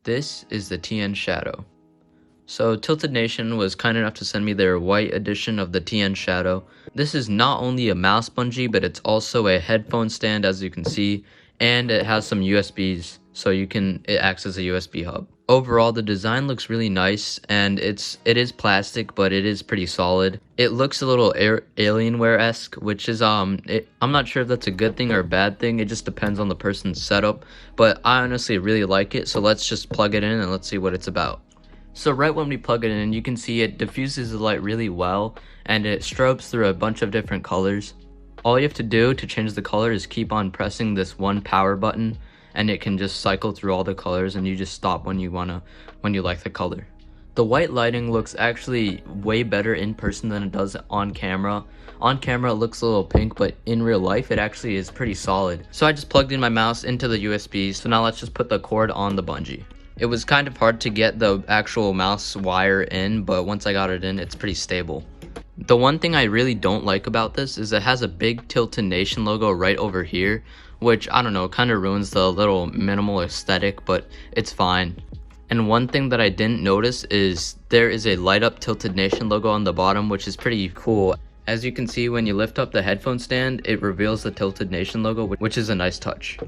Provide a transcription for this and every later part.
This is the TN Shadow. So Tilted Nation was kind enough to send me their white edition of the TN Shadow. This is not only a mouse bungee, but it's also a headphone stand, as you can see, and it has some USBs, so it acts as a USB hub. Overall, the design looks really nice, and it is plastic, but it is pretty solid. It looks a little Alienware-esque, which is I'm not sure if that's a good thing or a bad thing. It just depends on the person's setup, but I honestly really like it. So let's just plug it in and let's see what it's about. So right when we plug it in, you can see it diffuses the light really well, and it strobes through a bunch of different colors. All you have to do to change the color is keep on pressing this one power button, and it can just cycle through all the colors, and you just stop when you like the color. The white lighting looks actually way better in person than it does on camera. On camera it looks a little pink, but in real life it actually is pretty solid. So I just plugged in my mouse into the USB, so now let's just put the cord on the bungee. It was kind of hard to get the actual mouse wire in, but once I got it in, it's pretty stable. The one thing I really don't like about this is it has a big Tilted Nation logo right over here, which, I don't know, kind of ruins the little minimal aesthetic, but it's fine. And one thing that I didn't notice is there is a light up Tilted Nation logo on the bottom, which is pretty cool. As you can see, when you lift up the headphone stand, it reveals the Tilted Nation logo, which is a nice touch.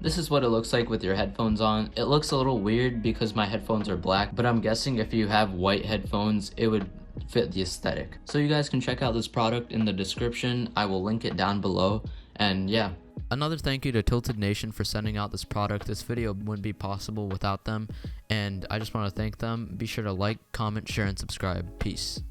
This is what it looks like with your headphones on. It looks a little weird because my headphones are black, but I'm guessing if you have white headphones, it would fit the aesthetic. So you guys can check out this product in the description. I will link it down below, and yeah. Another thank you to Tilted Nation for sending out this product. This video wouldn't be possible without them, and I just want to thank them. Be sure to like, comment, share, and subscribe. Peace.